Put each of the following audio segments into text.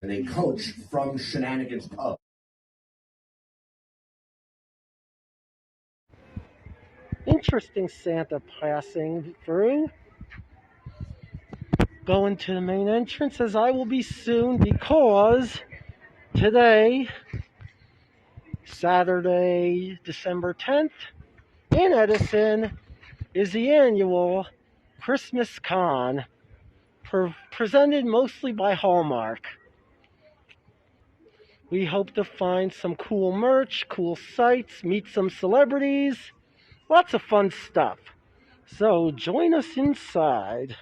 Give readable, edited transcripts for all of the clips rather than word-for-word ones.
and a coach from Shenanigans Pub. Interesting Santa passing through. Going to the main entrance as I will be soon, because today, Saturday, December 10th, in Edison, is the annual Christmas Con, presented mostly by Hallmark. We hope to find some cool merch, cool sights, meet some celebrities, lots of fun stuff. So join us inside.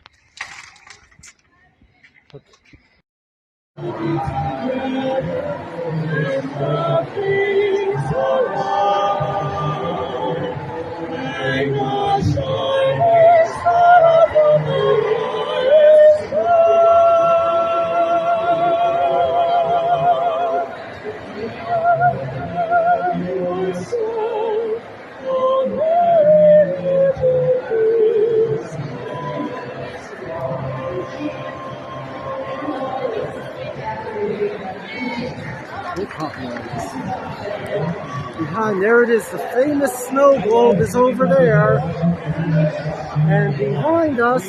Behind there it is, the famous snow globe is over there. And behind us,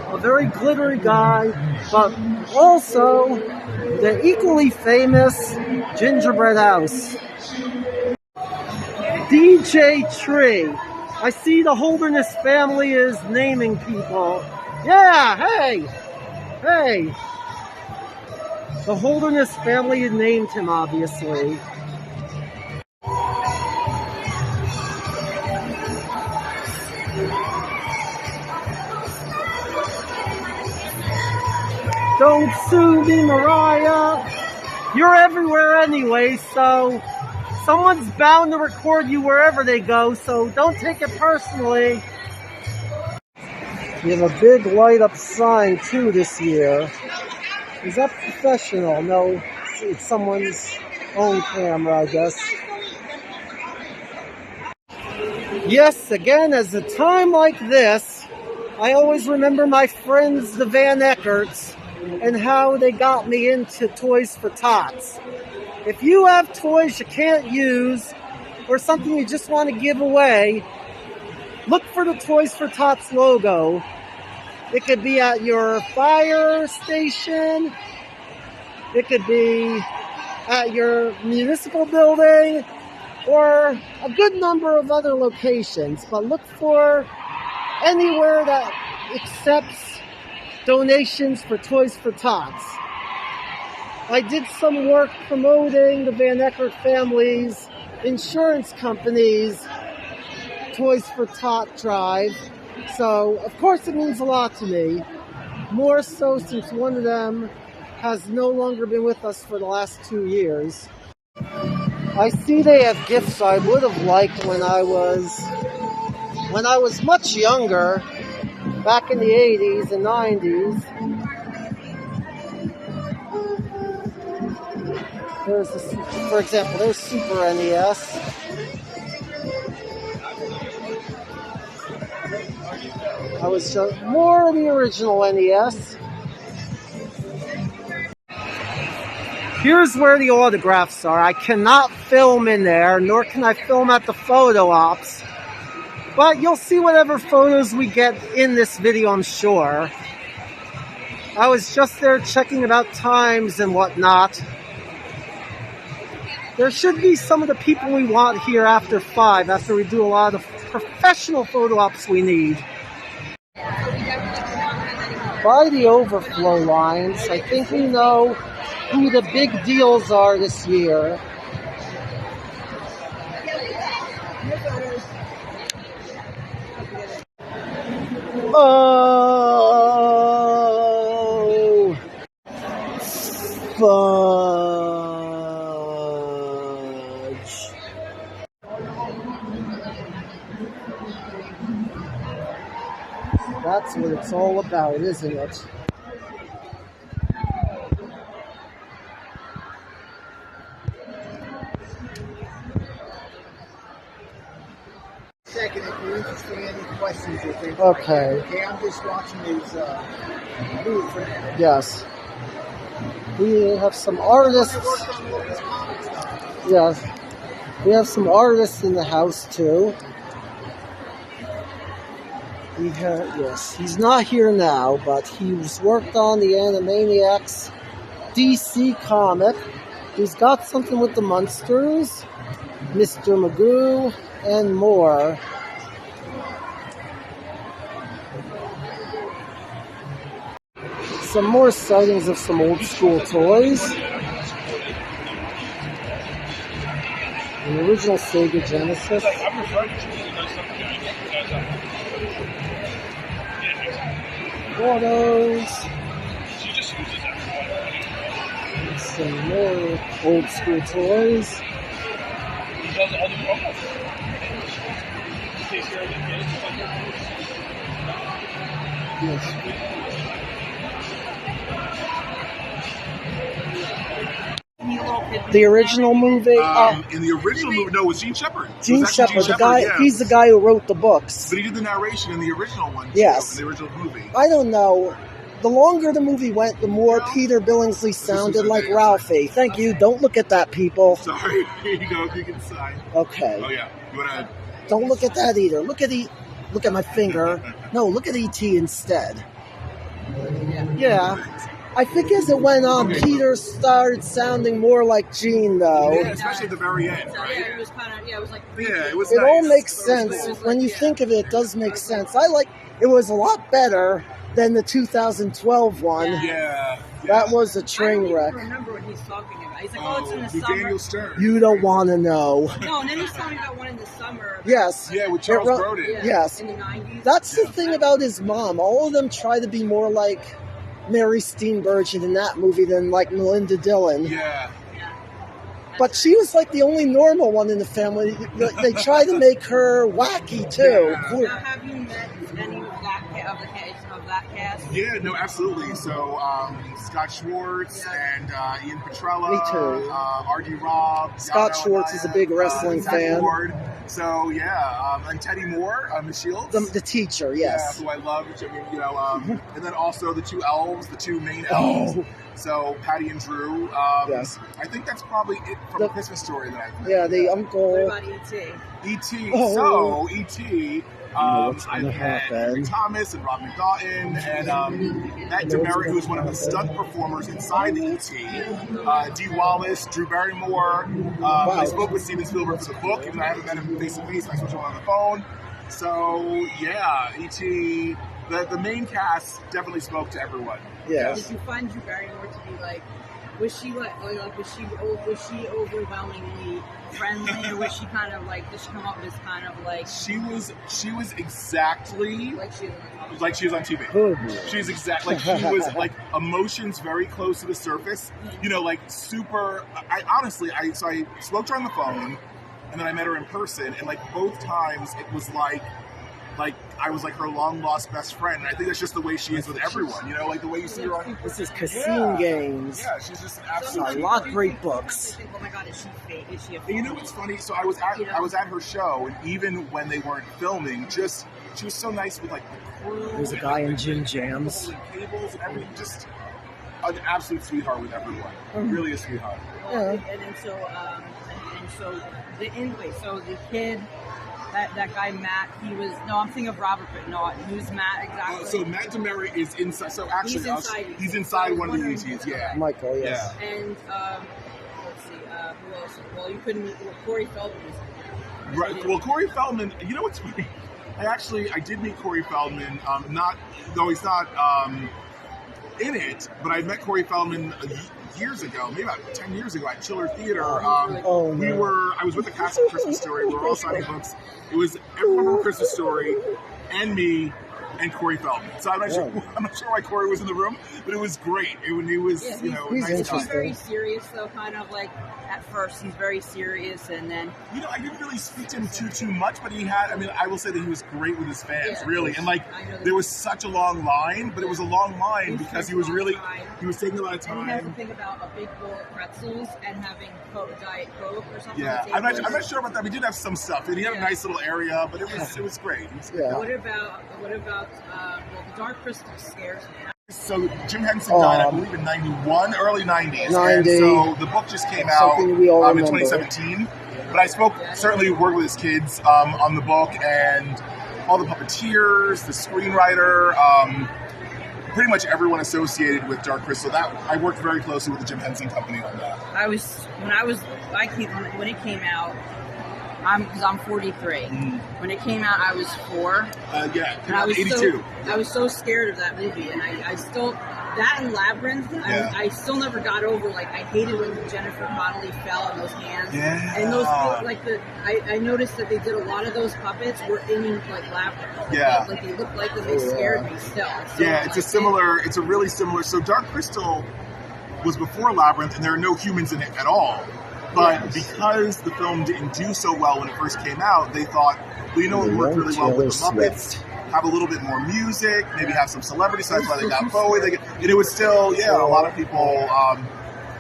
a very glittery guy, but also the equally famous gingerbread house. DJ Tree. I see the Holderness family is naming people. Yeah, hey. The Holderness family had named him, obviously. Don't sue me, Mariah. You're everywhere anyway, so someone's bound to record you wherever they go, so don't take it personally. We have a big light-up sign, too, this year. Is that professional? No, it's someone's own camera, I guess. Yes, again, as a time like this, I always remember my friends, the Van Eckerts, and how they got me into Toys for Tots. If you have toys you can't use, or something you just want to give away, look for the Toys for Tots logo. It could be at your fire station, it could be at your municipal building, or a good number of other locations. But look for anywhere that accepts donations for Toys for Tots. I did some work promoting the Van Eckert family's insurance company's Toys for Tot drive, so of course it means a lot to me, more so since one of them has no longer been with us for the last 2 years. I see they have gifts I would have liked when I was much younger, back in the 80s and 90s. For example, there's Super NES. I was more of the original NES. Here's where the autographs are. I cannot film in there, nor can I film at the photo ops. But you'll see whatever photos we get in this video, I'm sure. I was just there checking about times and whatnot. There should be some of the people we want here after 5, after we do a lot of professional photo ops we need. By the overflow lines, I think we know who the big deals are this year. Oh, fudge. That's what it's all about, isn't it? Second, if you're interested in any questions or things. Okay. Okay, I'm just watching these moves for now. Yes. We have some artists. Yeah, we have some artists in the house too. We have, yes, he's not here now, but he's worked on the Animaniacs DC comic. He's got something with the Munsters, Mr. Magoo, and more. Some more sightings of some old school toys. An original Sega Genesis. Photos. Some more old school toys. Yes. The original movie? In the original movie, no, it was Gene Shepard. Gene Shepard, the guy, yeah. he's the guy who wrote the books. But he did the narration in the original one, too, yes. in the original movie. I don't know. The longer the movie went, the more Peter Billingsley sounded like Ralphie. Thank you. Don't look at that, people. Sorry. Here you go. You can sign. Okay. Oh, yeah. You want to... Don't look at that either. Look at my finger. No, look at E.T. instead. Yeah. I think as it went on, Peter started sounding more like Gene, though. Yeah, especially at the very end, right? Yeah, it was kind of, it was like... Yeah, it was It nice. all makes sense. When you think of it, it does make sense. It was a lot better than the 2012 one. Yeah. That was a train wreck. I don't even remember what he's talking about. He's like, it's in the summer. Daniel Stern. You don't want to know. No, and then he's talking about one in the summer. Yes. Yeah, with Charles Grodin. Yeah, Yes. in the 90s. That's the thing about his mom. All of them try to be more like Mary Steenburgen in that movie than like Melinda Dillon. Yeah. But she was like the only normal one in the family. They try to make her wacky too. Yeah. Now, have you met any of that cast? Yeah, no, absolutely. So, Scott Schwartz and Ian Petrella. Me too. R.D. Robb. Scott Yano Schwartz is a big wrestling Zach fan. Ward. So, yeah, and Teddy Moore, Miss Shields. The teacher, yes. Yeah, who I love. Which, I mean, and then also the two elves, the two main elves. Oh. So, Patty and Drew. Yes. I think that's probably it from A Christmas Story that I've met. Yeah, the What uncle. about E.T.? E.T. Oh. So, E.T. what's I've gonna had happen. Henry Thomas and Robin Doughton and Matt DeMary, who's one of the stunt performers inside the E.T. Dee Wallace, Drew Barrymore. I spoke with Steven Spielberg for the book, even though I haven't met him face to face. I spoke to him on the phone. So yeah, E.T. The main cast definitely spoke to everyone. Yes. Did you find Drew Barrymore to be like? Was she was she overwhelmingly friendly, or was she kind of like? Did she come up as kind of like? She was exactly Like she was on TV. Oh, She's exactly like she was like emotions very close to the surface. You know, like super. I honestly, I spoke to her on the phone, and then I met her in person, and like both times it was like I was like her long lost best friend. And I think that's just the way she is with everyone. You know, like the way you see her on. This is Caseen Games. Yeah, she's just an A absolute. lot of great books. Think, oh my God, is she fake? Is she a And fake? you know what's funny? So I was at her show, and even when they weren't filming, she was so nice with like the crew. There's a guy in Gin Jams. And cables and everything. Just an absolute sweetheart with everyone. Really a sweetheart. And then so the kid. That guy Matt, I'm thinking of Robert, but no, who's Matt exactly? So Matt DeMary is inside. So actually, He's inside. he's inside one of the ETs. Yeah. Michael, yes. Yeah. And let's see, who else? Well, you couldn't meet Corey Feldman. Right. Well, Corey Feldman. You know what's funny? I did meet Corey Feldman. He's not in it, but I met Corey Feldman years ago, maybe about 10 years ago at Chiller Theater. I was with the cast of Christmas Story. We were all signing books. It was everyone from Christmas Story and me and Corey Feldman. So I'm not sure why Corey was in the room, but it was great. He was, he's nice guy. He's very serious, though, kind of like at first he's very serious, and then I didn't really speak to him too much, but I will say that he was great with his fans, really. And there was such a long line, but it was a long line because he was taking a lot of time. And he has to think about a big bowl of pretzels and having Diet Coke or something. Yeah, I'm not sure about that. We did have some stuff, and he had a nice little area, but it was great. What about the Dark Crystal scares me? So Jim Henson died, I believe, in 91, early 90s. 90. And so the book just came out Something we all in remember. 2017. But I certainly worked with his kids on the book, and all the puppeteers, the screenwriter, pretty much everyone associated with Dark Crystal. That I worked very closely with the Jim Henson Company on that. When it came out, I'm 43. When it came out, I was 4. Yeah, And I was 82. I was so scared of that movie, and I still, that and Labyrinth, Yeah. I still never got over, like, I hated when Jennifer Connelly fell in those hands. Yeah. And those, like, I noticed that they did a lot of those puppets were in, like, Labyrinth. Like, Yeah. Like, they looked like they scared me still. Yeah, it's a really similar, so Dark Crystal was before Labyrinth, and there are no humans in it at all. But because the film didn't do so well when it first came out, they thought, well, you know what worked really well with the Muppets? Have a little bit more music, maybe have some celebrity, so that's why they got Bowie. And it was still, a lot of people,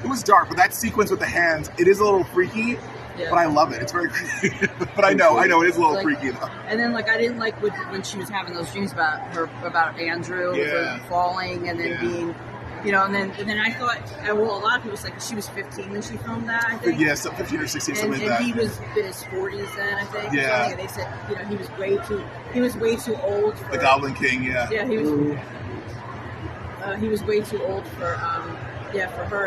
it was dark, but that sequence with the hands, it is a little freaky, but I love it. It's very creepy. But I know, it is a little freaky, though. And then, like, I didn't like when she was having those dreams about Andrew falling and then being... and then I thought, a lot of people was like, she was 15 when she filmed that, I think. Yeah, so 15 or 16, something like that. And he was in his 40s then, I think. Yeah. And they said, he was way too old for... The Goblin King, yeah. Yeah, he was way too old for her,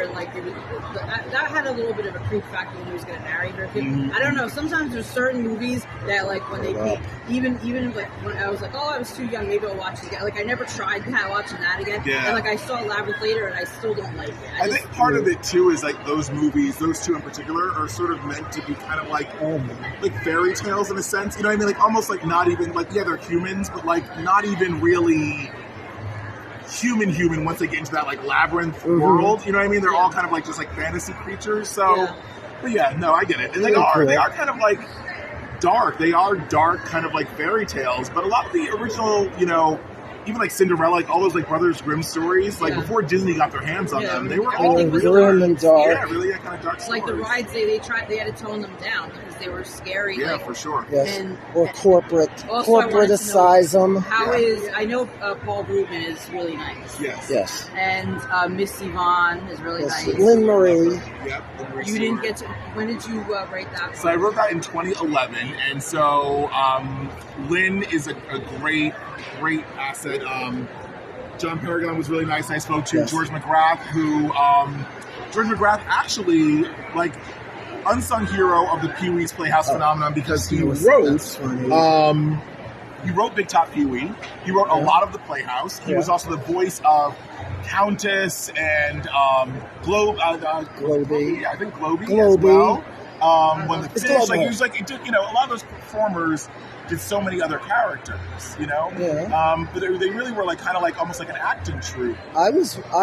and like that had a little bit of a creep factor when he was going to marry her. I don't know. Sometimes there's certain movies that, like, when they even like when I was like, oh, I was too young, maybe I'll watch it again. Like, I never tried watching that again. Yeah. And like, I saw Labyrinth later, and I still don't like it. I think part of it too is like those movies, those two in particular, are sort of meant to be kind of like fairy tales in a sense. You know what I mean? Like almost like not even like they're humans, but like not even really human once they get into that like labyrinth world. You know what I mean? They're all kind of like just like fantasy creatures. So, but no, I get it. And they are kind of like dark. They are dark, kind of like fairy tales. But a lot of the original, even like Cinderella, like all those like Brothers Grimm stories, like before Disney got their hands on them, they were all grim and dark. Yeah, really kind of dark stories. Like the rides, they had to tone them down because they were scary. Yeah, like, for sure. Yes. And corporate-size them. I know Paul Rubin is really nice. Yes. And Miss Yvonne is really nice. Lynn Marie. Yep. You didn't get to. When did you write that? So I wrote that in 2011, and so Lynn is a great asset. John Paragon was really nice. I spoke to George McGrath, who George McGrath actually like unsung hero of the Pee-wee's Playhouse phenomenon because he wrote Big Top Pee-wee. He wrote a lot of the Playhouse. He was also the voice of Countess and Globy. I think Globy as well. When the fish, like he was like, it did, a lot of those performers did so many other characters, but they really were like kind of like almost like an acting troupe. I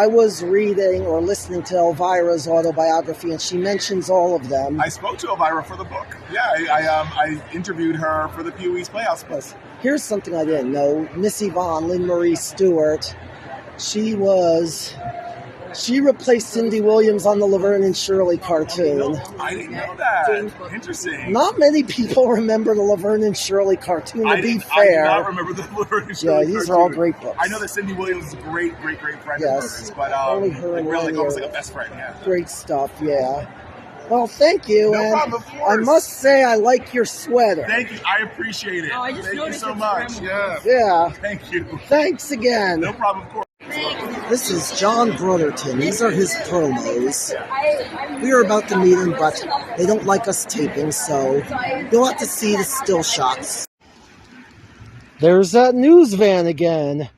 was reading or listening to Elvira's autobiography, and she mentions all of them. I spoke to Elvira for the book. Yeah, I interviewed her for the Pee-wee's Playhouse book. Yes. Here's something I didn't know: Miss Yvonne, Lynn Marie Stewart. She replaced Cindy Williams on the Laverne and Shirley cartoon. I didn't know that. Interesting. Not many people remember the Laverne and Shirley cartoon, to be fair. I do not remember the Laverne and Shirley cartoon. Yeah, these are all great books. I know that Cindy Williams is a great friend of hers, but only her and really almost like a best friend, Great stuff, yeah. Well, thank you. No problem, of course. I must say I like your sweater. Thank you. I appreciate it. Oh, I just Thank you noticed so it's much. Yeah. Thank you. Thanks again. No problem, of course. This is John Brotherton. These are his promos. We are about to meet him, but they don't like us taping, so you'll have to see the still shots. There's that news van again.